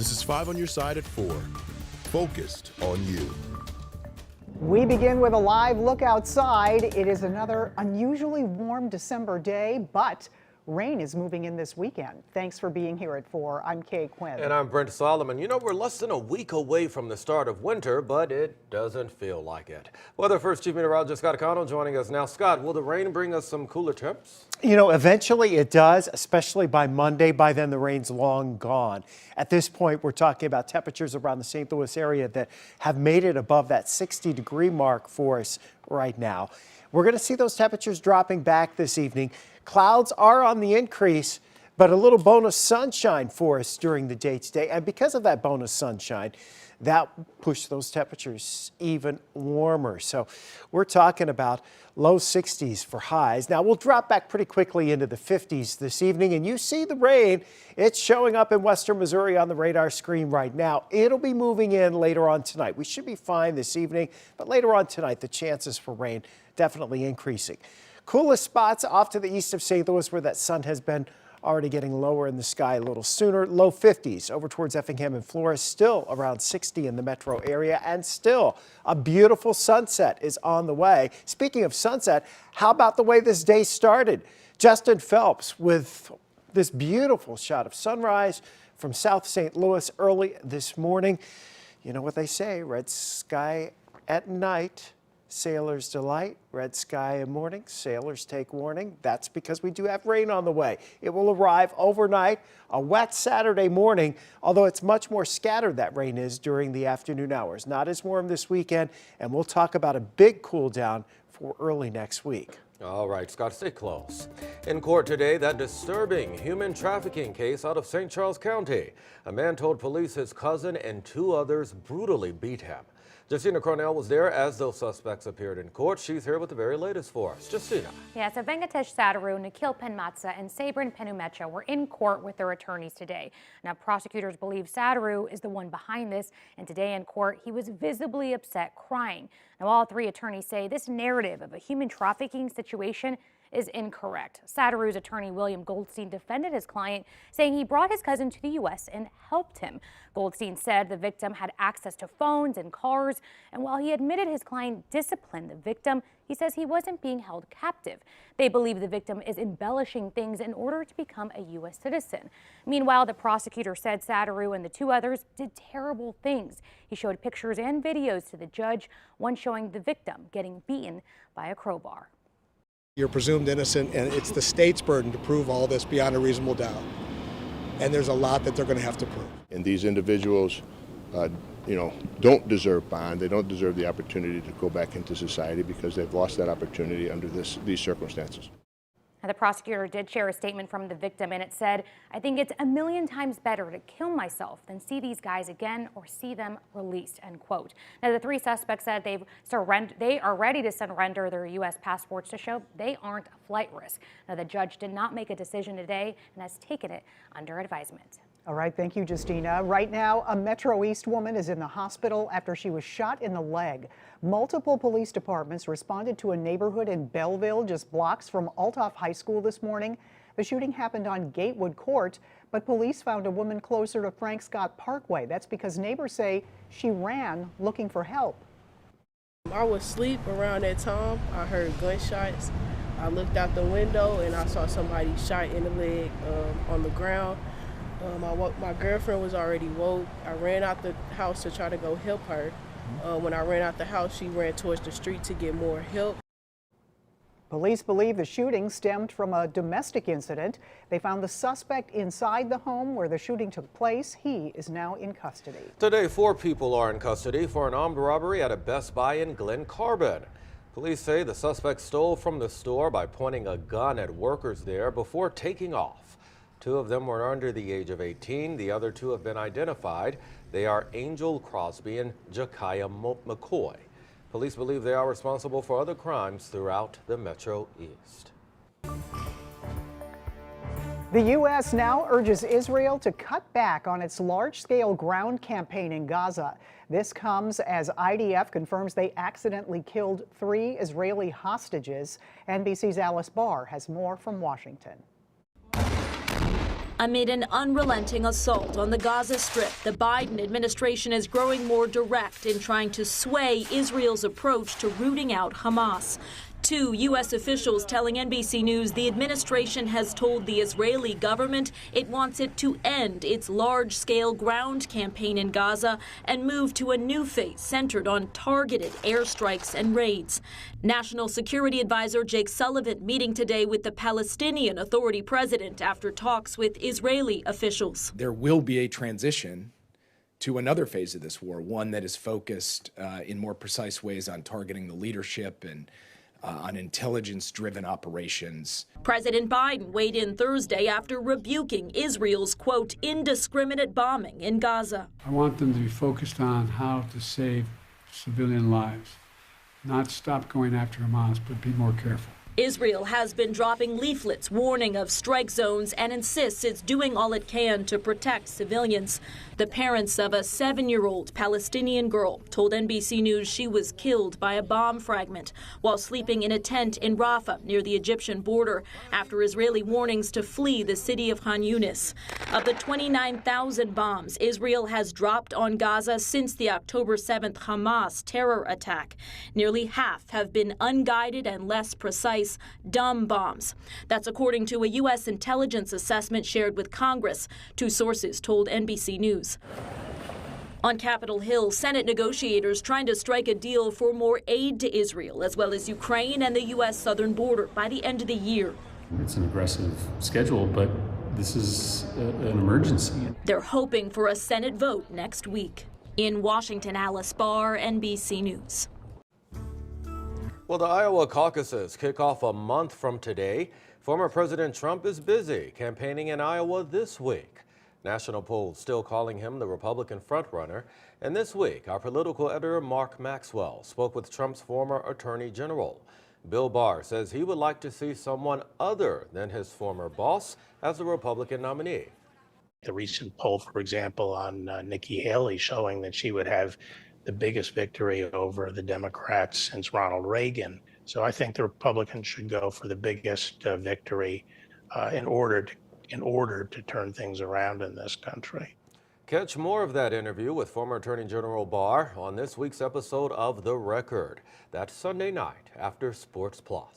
This is 5 on your side at 4. Focused on you. We begin with a live look outside. It is another unusually warm December day, but rain is moving in this weekend. Thanks for being here at 4. I'm Kay Quinn. And I'm Brent Solomon. You know, we're less than a week away from the start of winter, but it doesn't feel like it. Weather First Chief Meteorologist Scott Connell joining us now. Scott, will the rain bring us some cooler temps? You know, eventually it does, especially by Monday. By then, the rain's long gone. At this point, we're talking about temperatures around the St. Louis area that have made it above that 60-degree mark for us right now. We're going to see those temperatures dropping back this evening. Clouds are on the increase, but a little bonus sunshine for us during the day today. And because of that bonus sunshine, that pushed those temperatures even warmer. So we're talking about low 60s for highs. Now we'll drop back pretty quickly into the 50s this evening, and you see the rain. It's showing up in western Missouri on the radar screen right now. It'll be moving in later on tonight. We should be fine this evening, but later on tonight, the chances for rain definitely increasing. Coolest spots off to the east of St. Louis, where that sun has been already getting lower in the sky a little sooner. Low 50s over towards Effingham and Flores, still around 60 in the metro area, and still a beautiful sunset is on the way. Speaking of sunset, how about the way this day started? Justin Phelps with this beautiful shot of sunrise from South St. Louis early this morning. You know what they say, red sky at night, sailors delight. Red sky in morning, sailors take warning. That's because we do have rain on the way. It will arrive overnight, a wet Saturday morning, although it's much more scattered, that rain is, during the afternoon hours. Not as warm this weekend, and we'll talk about a big cool down for early next week. All right, Scott, stay close. In court today, that disturbing human trafficking case out of St. Charles County. A man told police his cousin and 2 others brutally beat him. Justina Cornell was there as those suspects appeared in court. She's here with the very latest for us. Justina. Yeah, so Venkatesh Sadaru, Nikhil Penmatsa, and Sabrin Penumecha were in court with their attorneys today. Now, prosecutors believe Sadaru is the one behind this, and today in court, he was visibly upset, crying. Now, all 3 attorneys say this narrative of a human trafficking situation is incorrect. Sadaru's attorney, William Goldstein, defended his client, saying he brought his cousin to the U.S. and helped him. Goldstein said the victim had access to phones and cars, and while he admitted his client disciplined the victim, he says he wasn't being held captive. They believe the victim is embellishing things in order to become a U.S. citizen. Meanwhile, the prosecutor said Sadaru and the 2 others did terrible things. He showed pictures and videos to the judge, one showing the victim getting beaten by a crowbar. You're presumed innocent, and it's the state's burden to prove all this beyond a reasonable doubt. And there's a lot that they're going to have to prove. And these individuals, don't deserve bond. They don't deserve the opportunity to go back into society because they've lost that opportunity under these circumstances. Now, the prosecutor did share a statement from the victim, and it said, "I think it's a million times better to kill myself than see these guys again or see them released," end quote. Now, the 3 suspects said they are ready to surrender their U.S. passports to show they aren't a flight risk. Now, the judge did not make a decision today and has taken it under advisement. All right, thank you, Justina. Right now, a Metro East woman is in the hospital after she was shot in the leg. Multiple police departments responded to a neighborhood in Belleville, just blocks from Althoff High School this morning. The shooting happened on Gatewood Court, but police found a woman closer to Frank Scott Parkway. That's because neighbors say she ran looking for help. I was asleep around that time. I heard gunshots. I looked out the window and I saw somebody shot in the leg on the ground. My girlfriend was already woke. I ran out the house to try to go help her. When I ran out the house, she ran towards the street to get more help. Police believe the shooting stemmed from a domestic incident. They found the suspect inside the home where the shooting took place. He is now in custody. Today, 4 people are in custody for an armed robbery at a Best Buy in Glen Carbon. Police say the suspect stole from the store by pointing a gun at workers there before taking off. 2 of them were under the age of 18. The other 2 have been identified. They are Angel Crosby and Jakiah McCoy. Police believe they are responsible for other crimes throughout the Metro East. The U.S. now urges Israel to cut back on its large-scale ground campaign in Gaza. This comes as IDF confirms they accidentally killed 3 Israeli hostages. NBC's Alice Barr has more from Washington. Amid an unrelenting assault on the Gaza Strip, the Biden administration is growing more direct in trying to sway Israel's approach to rooting out Hamas. Two U.S. officials telling NBC News the administration has told the Israeli government it wants it to end its large-scale ground campaign in Gaza and move to a new phase centered on targeted airstrikes and raids. National Security Advisor Jake Sullivan meeting today with the Palestinian Authority president after talks with Israeli officials. There will be a transition to another phase of this war, one that is focused in more precise ways on targeting the leadership and on intelligence-driven operations. President Biden weighed in Thursday after rebuking Israel's, quote, indiscriminate bombing in Gaza. I want them to be focused on how to save civilian lives, not stop going after Hamas, but be more careful. Israel has been dropping leaflets warning of strike zones and insists it's doing all it can to protect civilians. The parents of a 7-year-old Palestinian girl told NBC News she was killed by a bomb fragment while sleeping in a tent in Rafah near the Egyptian border after Israeli warnings to flee the city of Khan Yunis. Of the 29,000 bombs Israel has dropped on Gaza since the October 7th Hamas terror attack, nearly half have been unguided and less precise dumb bombs. That's according to a U.S. intelligence assessment shared with Congress, two sources told NBC News. On Capitol Hill, Senate negotiators trying to strike a deal for more aid to Israel, as well as Ukraine and the U.S. southern border by the end of the year. It's an aggressive schedule, but this is an emergency. They're hoping for a Senate vote next week. In Washington, Alice Barr, NBC News. Well, the Iowa caucuses kick off a month from today. Former President Trump is busy campaigning in Iowa this week. National polls still calling him the Republican frontrunner. And this week, our political editor Mark Maxwell spoke with Trump's former attorney general. Bill Barr says he would like to see someone other than his former boss as the Republican nominee. The recent poll, for example, on Nikki Haley showing that she would have the biggest victory over the Democrats since Ronald Reagan. So I think the Republicans should go for the biggest victory in order to turn things around in this country. Catch more of that interview with former Attorney General Barr on this week's episode of The Record. That's Sunday night after Sports Plus.